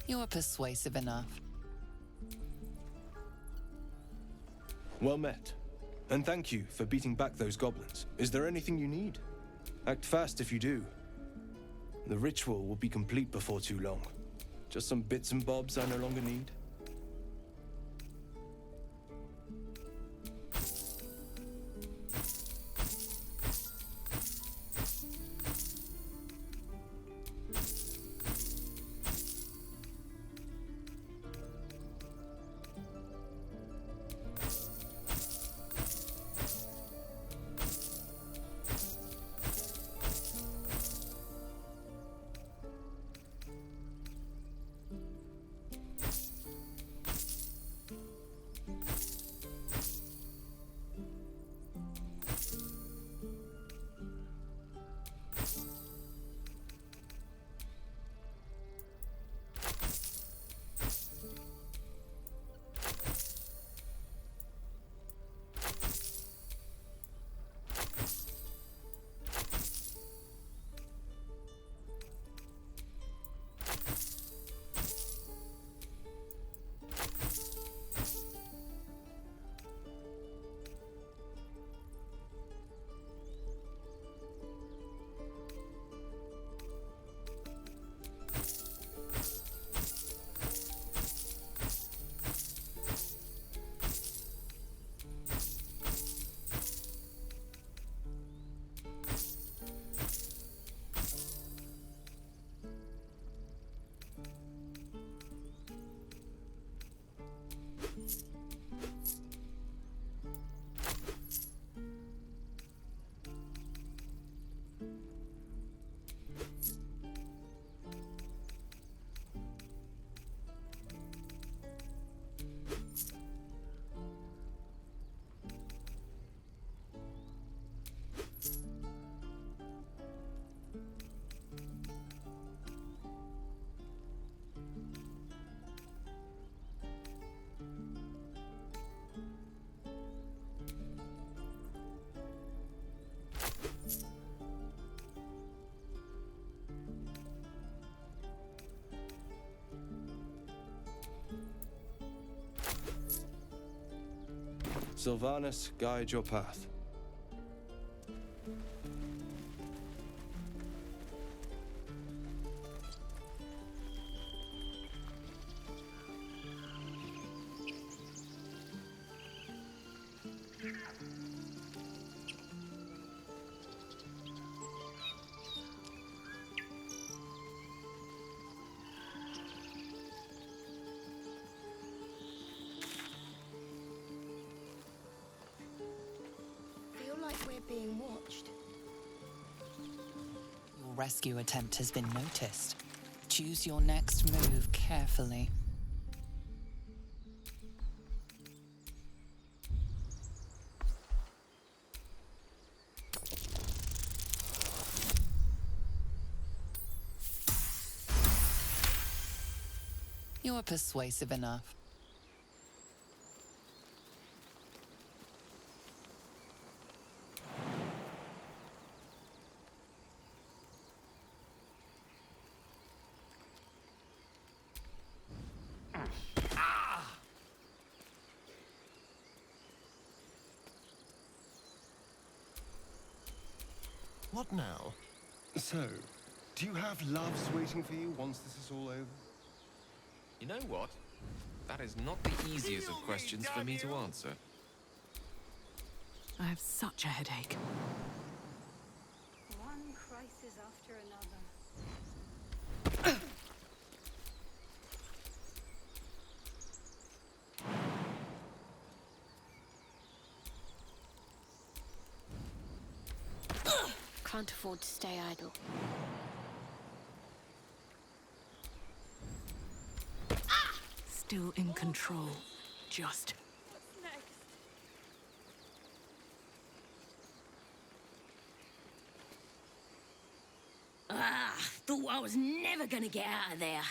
You're persuasive enough. Well met. And thank you for beating back those goblins. Is there anything you need? Act fast if you do. The ritual will be complete before too long. Just some bits and bobs I no longer need. Sylvanus, guide your path. Being watched. Your rescue attempt has been noticed. Choose your next move carefully. You're persuasive enough. What now? So, do you have loves waiting for you once this is all over? You know what? That is not the easiest of questions for me to answer. I have such a headache. One crisis after another. Can't afford to stay idle. Still in control. Just. What's next? Thought I was never gonna get out of there.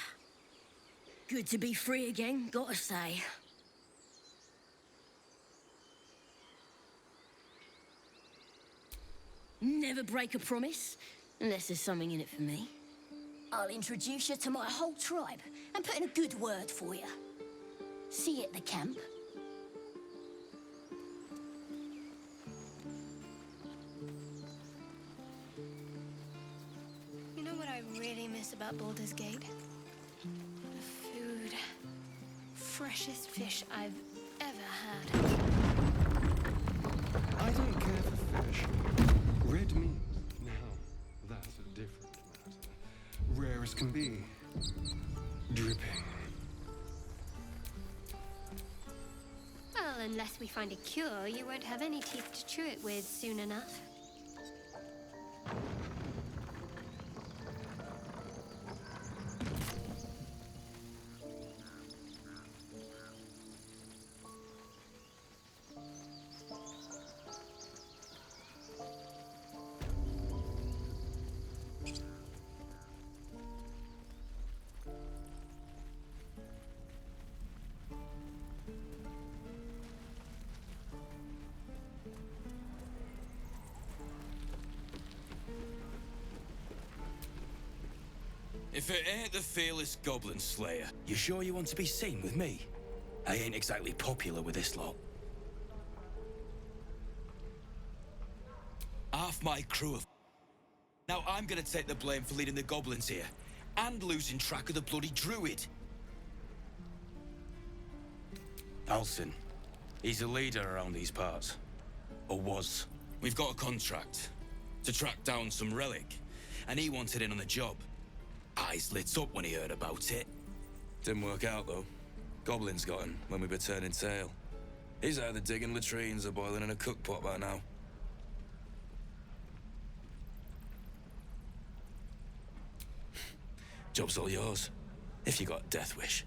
Good to be free again, gotta say. Never break a promise, unless there's something in it for me. I'll introduce you to my whole tribe and put in a good word for you. See you at the camp. You know what I really miss about Baldur's Gate? The food. Freshest fish I've ever had. I don't care for fish. Red meat, now, that's a different matter. Rare as can be. Dripping. Well, unless we find a cure, you won't have any teeth to chew it with soon enough. If it ain't the fearless Goblin Slayer, you sure you want to be seen with me? I ain't exactly popular with this lot. Half my crew have... Now I'm gonna take the blame for leading the goblins here, and losing track of the bloody druid. Alcin, he's a leader around these parts. Or was. We've got a contract to track down some relic, and he wanted in on the job. Eyes lit up when he heard about it. Didn't work out, though. Goblins got him when we were turning tail. He's either digging latrines or boiling in a cookpot by now. Job's all yours, if you got a death wish.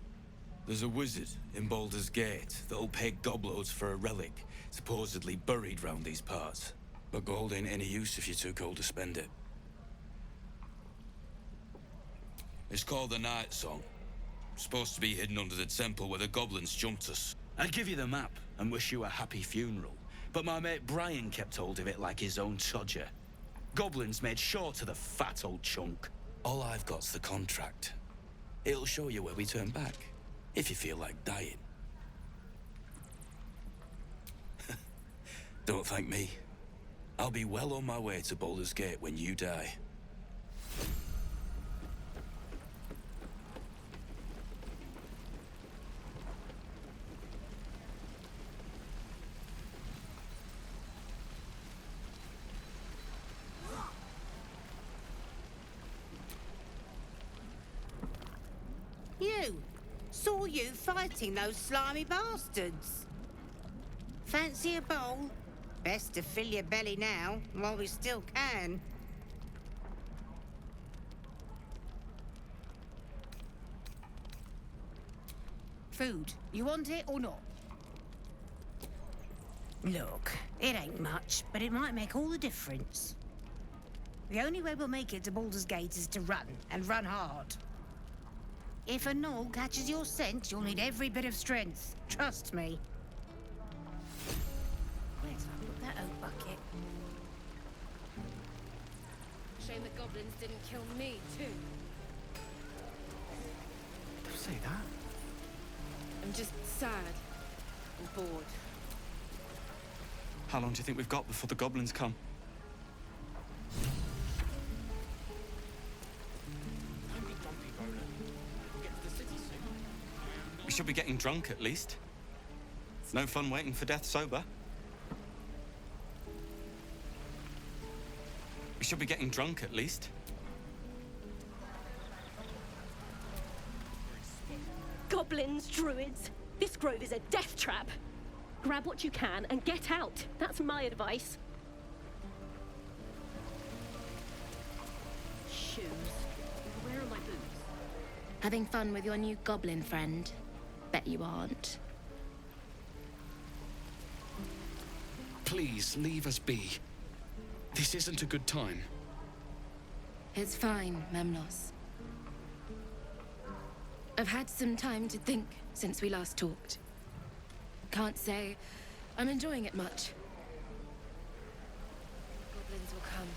There's a wizard in Baldur's Gate that'll pay gobloads for a relic supposedly buried round these parts. But gold ain't any use if you're too cold to spend it. It's called the Night Song. Supposed to be hidden under the temple where the goblins jumped us. I'd give you the map and wish you a happy funeral, but my mate Brian kept hold of it like his own todger. Goblins made sure to the fat old chunk. All I've got's the contract. It'll show you where we turn back, if you feel like dying. Don't thank me. I'll be well on my way to Baldur's Gate when you die. You! Saw you fighting those slimy bastards. Fancy a bowl? Best to fill your belly now, while we still can. Food. You want it or not? Look, it ain't much, but it might make all the difference. The only way we'll make it to Baldur's Gate is to run, and run hard. If a gnoll catches your scent, you'll need every bit of strength. Trust me. Where'd I put that oak bucket? Shame the goblins didn't kill me, too. Don't say that. I'm just sad and bored. How long do you think we've got before the goblins come? We should be getting drunk at least. It's no fun waiting for death sober. We should be getting drunk at least. Goblins, druids. This grove is a death trap. Grab what you can and get out. That's my advice. Shoes. Where are my boots? Having fun with your new goblin friend? Bet you aren't. Please, leave us be. This isn't a good time. It's fine, Memnos. I've had some time to think since we last talked. Can't say I'm enjoying it much. Goblins will come.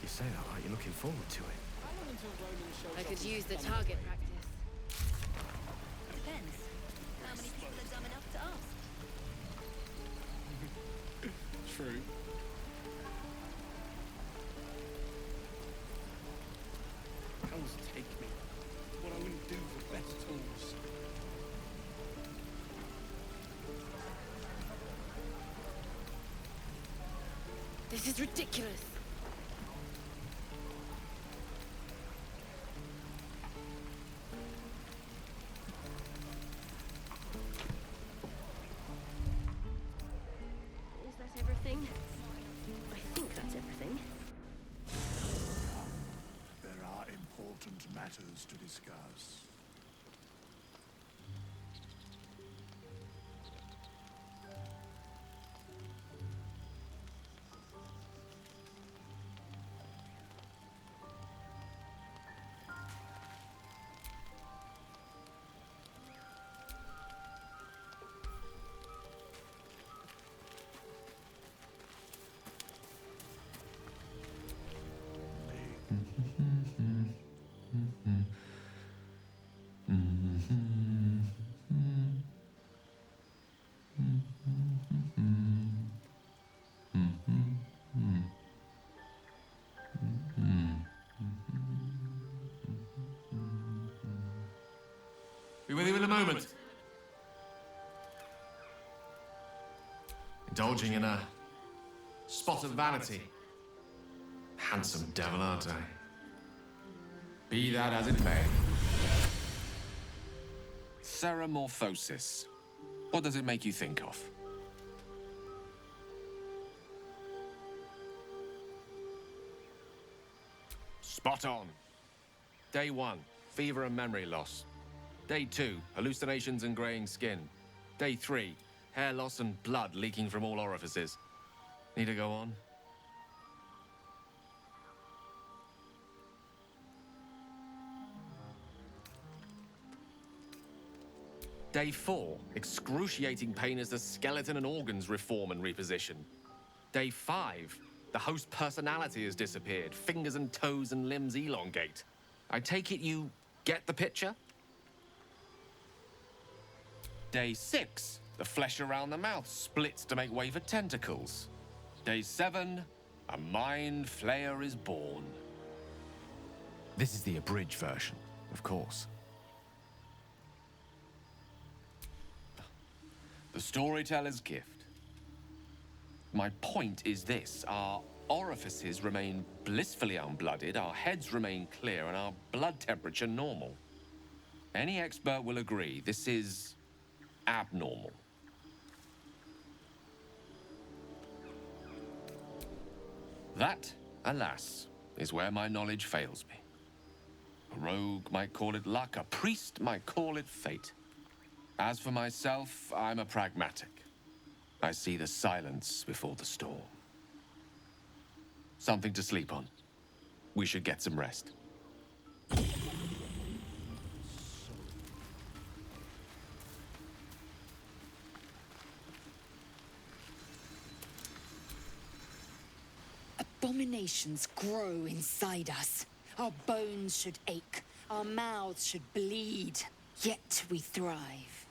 You say that like you're looking forward to it. I could use the target practice. Depends. How many people are dumb enough to ask? True. Hells take me. What I wouldn't do for better tools. This is ridiculous. Is that everything? I think that's everything. There are important matters to discuss. Be with you in a moment. Indulging in a spot of vanity. Handsome devil, aren't I? Be that as it may. Ceramorphosis. What does it make you think of? Spot on. Day 1, fever and memory loss. Day 2, hallucinations and graying skin. Day 3, hair loss and blood leaking from all orifices. Need to go on? Day 4, excruciating pain as the skeleton and organs reform and reposition. Day 5, the host personality has disappeared. Fingers and toes and limbs elongate. I take it you get the picture? Day 6, the flesh around the mouth splits to make way for tentacles. Day 7, a mind flayer is born. This is the abridged version, of course. The storyteller's gift. My point is this: our orifices remain blissfully unblooded, our heads remain clear, and our blood temperature normal. Any expert will agree this is abnormal. That, alas, is where my knowledge fails me. A rogue might call it luck, a priest might call it fate. As for myself, I'm a pragmatic. I see the silence before the storm. Something to sleep on. We should get some rest. Abominations grow inside us. Our bones should ache. Our mouths should bleed. Yet we thrive.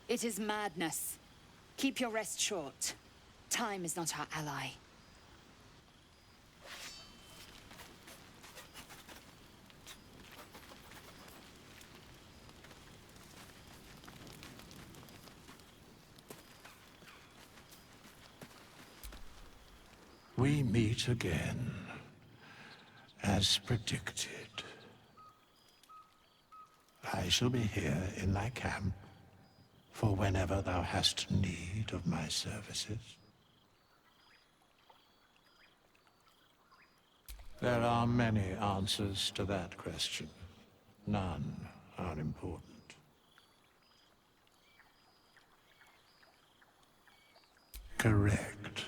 It is madness. Keep your rest short. Time is not our ally. We meet again, as predicted. I shall be here in thy camp for whenever thou hast need of my services. There are many answers to that question. None are important. Correct.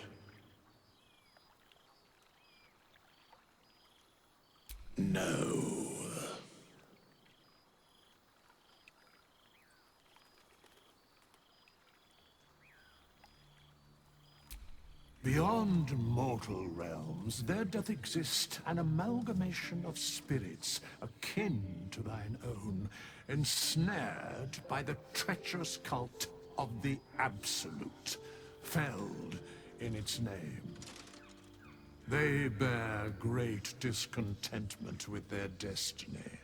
No. Beyond mortal realms, there doth exist an amalgamation of spirits akin to thine own, ensnared by the treacherous cult of the Absolute, felled in its name. They bear great discontentment with their destiny.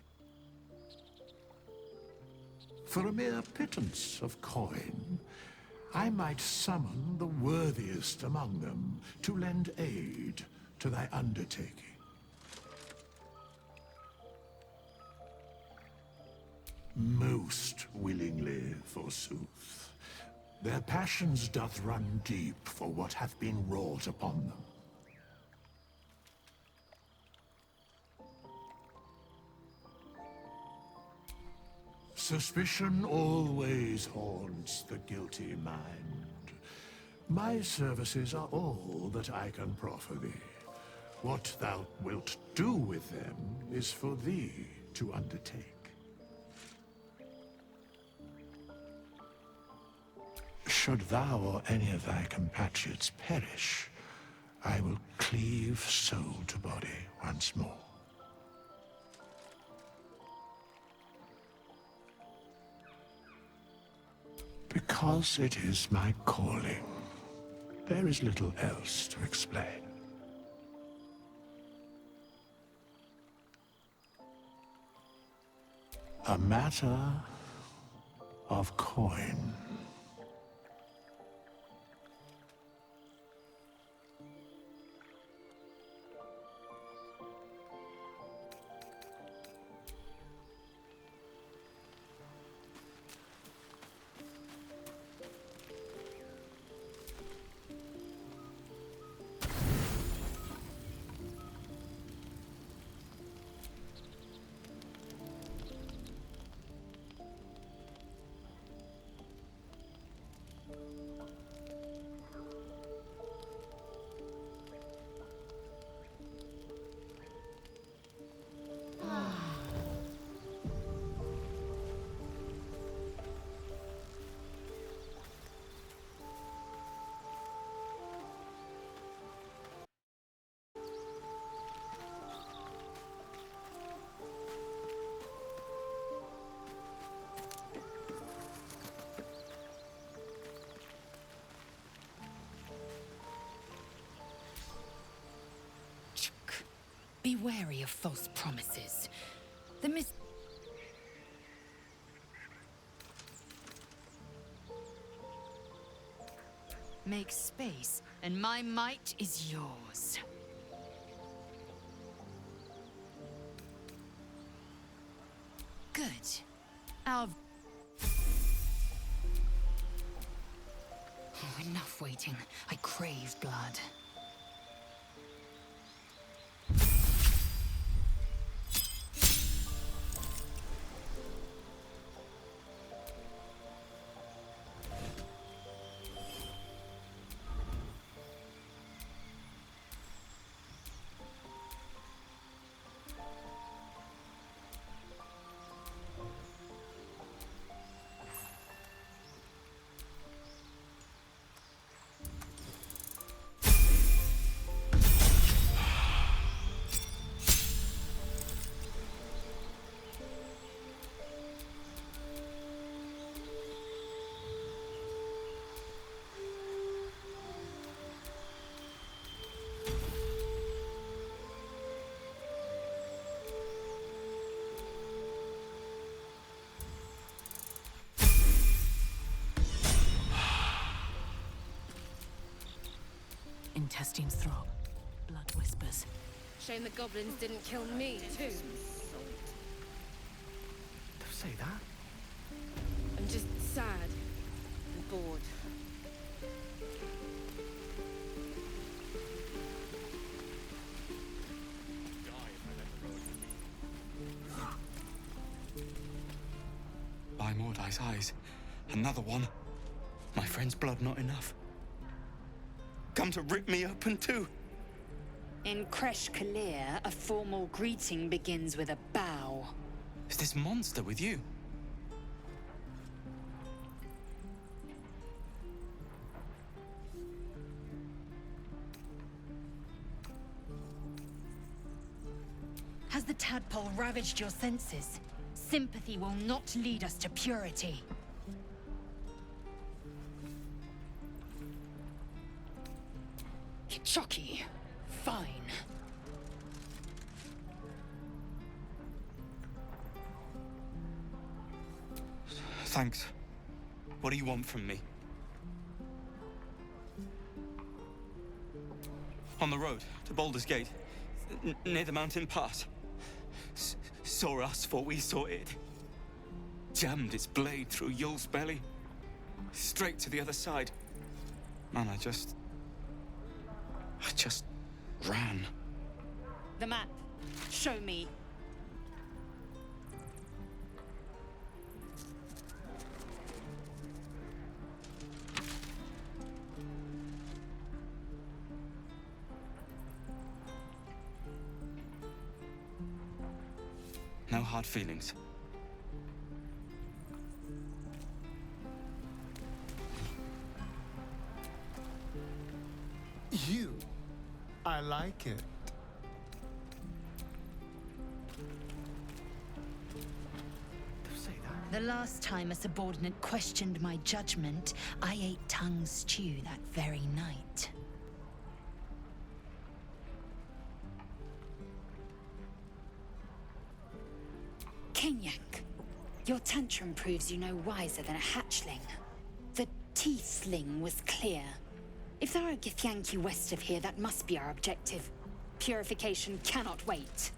For a mere pittance of coin, I might summon the worthiest among them to lend aid to thy undertaking. Most willingly, forsooth. Their passions doth run deep for what hath been wrought upon them. Suspicion always haunts the guilty mind. My services are all that I can proffer thee. What thou wilt do with them is for thee to undertake. Should thou or any of thy compatriots perish, I will cleave soul to body once more. Because it is my calling. There is little else to explain. A matter of coin. Be wary of false promises. Make space, and my might is yours. Good. Oh, enough waiting. I crave blood. Intestines throb. Blood whispers. Shame the goblins didn't kill me, too. Don't say that. I'm just sad and bored. By Mordai's eyes, another one. My friend's blood not enough. Come to rip me open too. In Kresh Kalir, a formal greeting begins with a bow. Is this monster with you? ravaged your senses. Sympathy will not lead us to purity. Chucky. Fine. Thanks. What do you want from me? On the road to Baldur's Gate, near the mountain pass, saw us, thought we saw it. Jammed its blade through Yul's belly, straight to the other side. Man, I just ran. The map. Show me. No hard feelings. You. I like it. The last time a subordinate questioned my judgment, I ate tongue stew that very night. Kenyak, your tantrum proves you no wiser than a hatchling. The teethling was clear. If there are Githyanki west of here, that must be our objective. Purification cannot wait.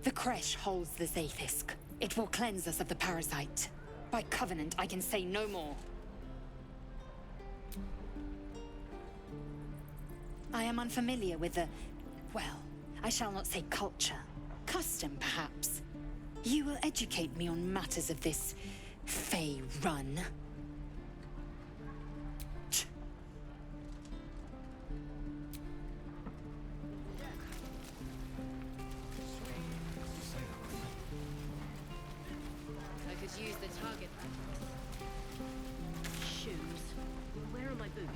The Kresh holds the Zaithisk. It will cleanse us of the parasite. By covenant, I can say no more. I am unfamiliar with the... well, I shall not say culture. Custom, perhaps. You will educate me on matters of this... Fey run. I could use the target practice. Shoes. Where are my boots?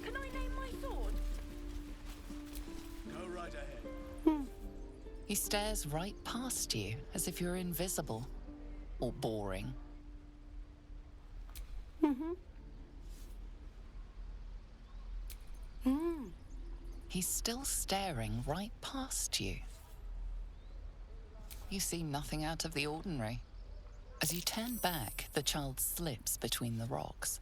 Can I name my sword? Go right ahead. He stares right past you, as if you're invisible. Or boring. He's still staring right past you. You see nothing out of the ordinary. As you turn back, the child slips between the rocks.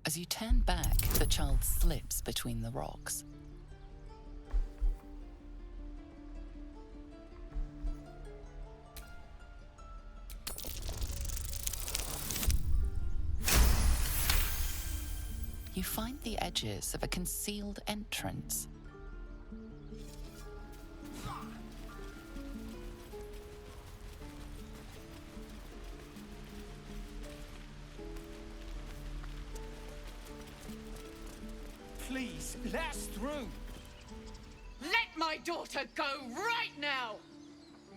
As you turn back, the child slips between the rocks. You find the edges of a concealed entrance. Please, let us through! my daughter go right now!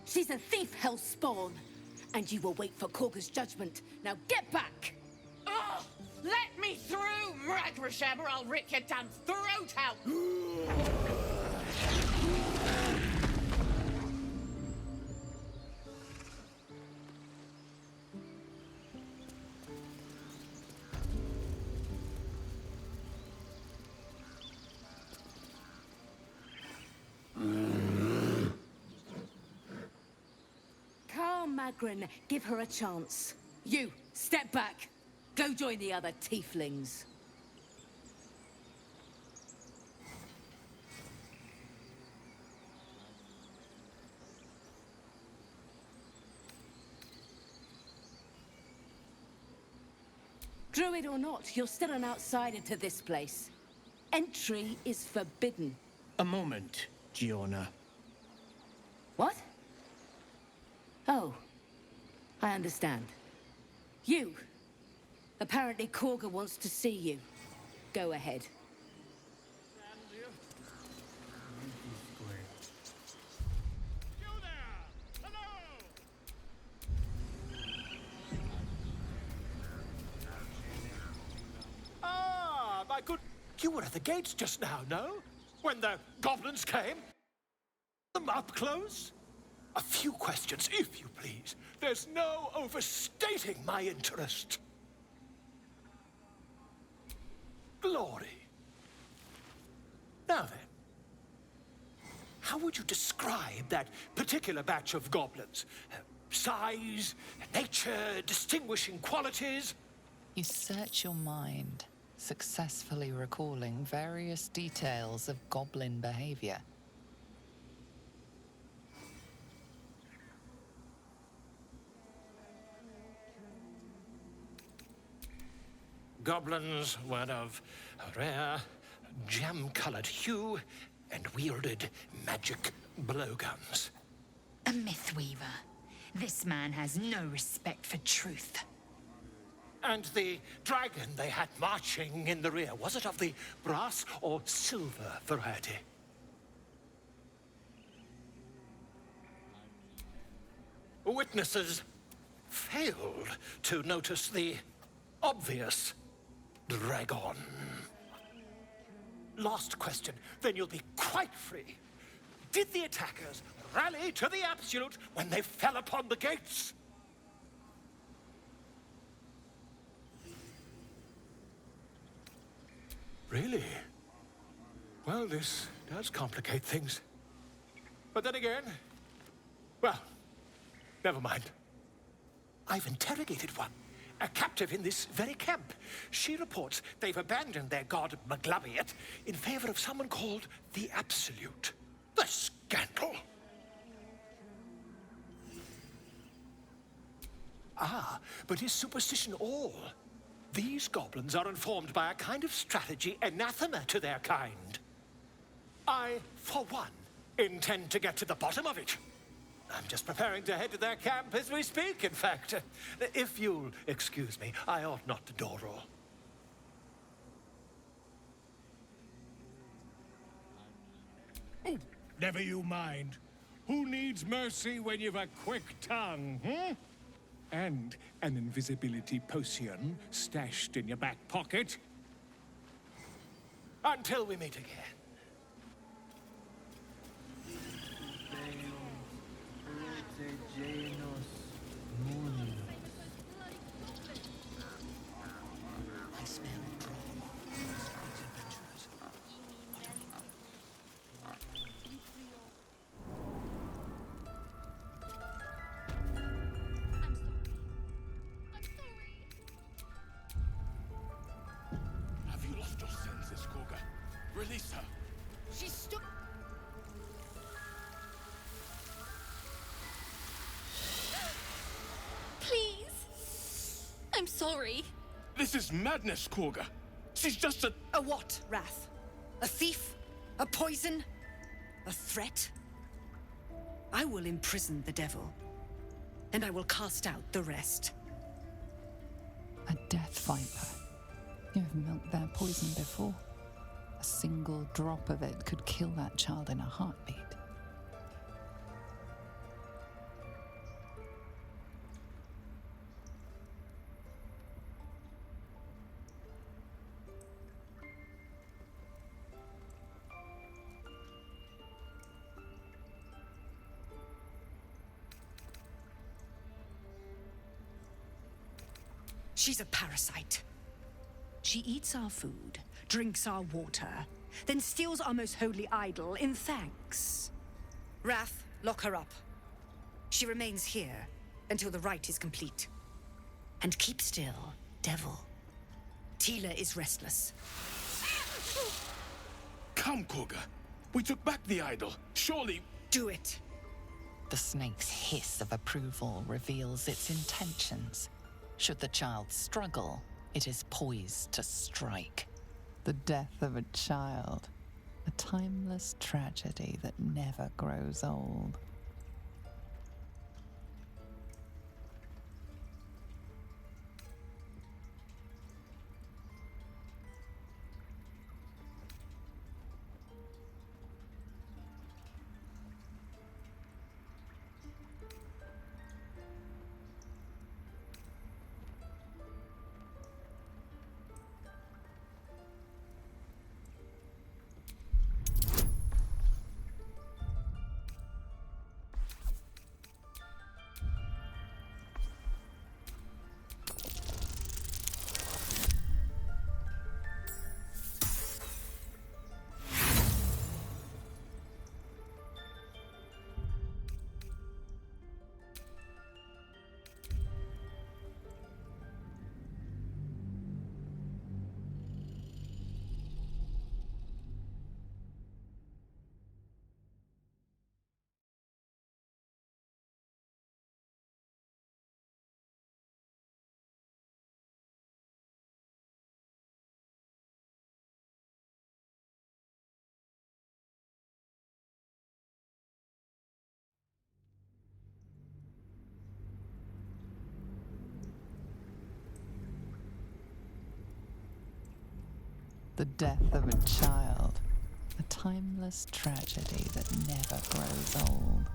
She's a thief, hellspawn. And you will wait for Korga's judgment. Now get back! Oh, let me through, Mragrasham, or I'll rip your damn throat out! Calm, Magrin. Give her a chance. You, step back. Go join the other tieflings. Druid or not, you're still an outsider to this place. Entry is forbidden. A moment, Giona. What? Oh, I understand. You. Apparently Korga wants to see you. Go ahead. Ah, my good... You were at the gates just now, no? When the goblins came? Them up close? A few questions, if you please. There's no overstating my interest. Glory. Now then, how would you describe that particular batch of goblins? Size, nature, distinguishing qualities? You search your mind, successfully recalling various details of goblin behavior. Goblins were of a rare, jam-colored hue and wielded magic blowguns. A mythweaver. This man has no respect for truth. And the dragon they had marching in the rear, was it of the brass or silver variety? Witnesses failed to notice the obvious dragon. Last question, then you'll be quite free. Did the attackers rally to the absolute when they fell upon the gates? Really? Well, this does complicate things. But then again, well, never mind. I've interrogated one, a captive in this very camp. She reports they've abandoned their god Maglabiet in favor of someone called the Absolute. The scandal! Ah, but is superstition all? These goblins are informed by a kind of strategy anathema to their kind. I, for one, intend to get to the bottom of it. I'm just preparing to head to their camp as we speak, in fact. If you'll excuse me, I ought not to dawdle. Oh, never you mind. Who needs mercy when you've a quick tongue, hmm? And an invisibility potion stashed in your back pocket. Until we meet again. I smell Have you lost your senses, Korga? Release her. She's stuck. Please. I'm sorry. This is madness, Korga. She's just a... A what, Wrath? A thief? A poison? A threat? I will imprison the devil, and I will cast out the rest. a death viper. You have milked their poison before. A single drop of it could kill that child in a heartbeat. She's a parasite. She eats our food, drinks our water, then steals our most holy idol in thanks. Wrath, lock her up. She remains here until the rite is complete. And keep still, devil. Tila is restless. Come, Koga. We took back the idol. Surely... Do it. The snake's hiss of approval reveals its intentions. Should the child struggle, it is poised to strike. The death of a child, a timeless tragedy that never grows old. The death of a child, a timeless tragedy that never grows old.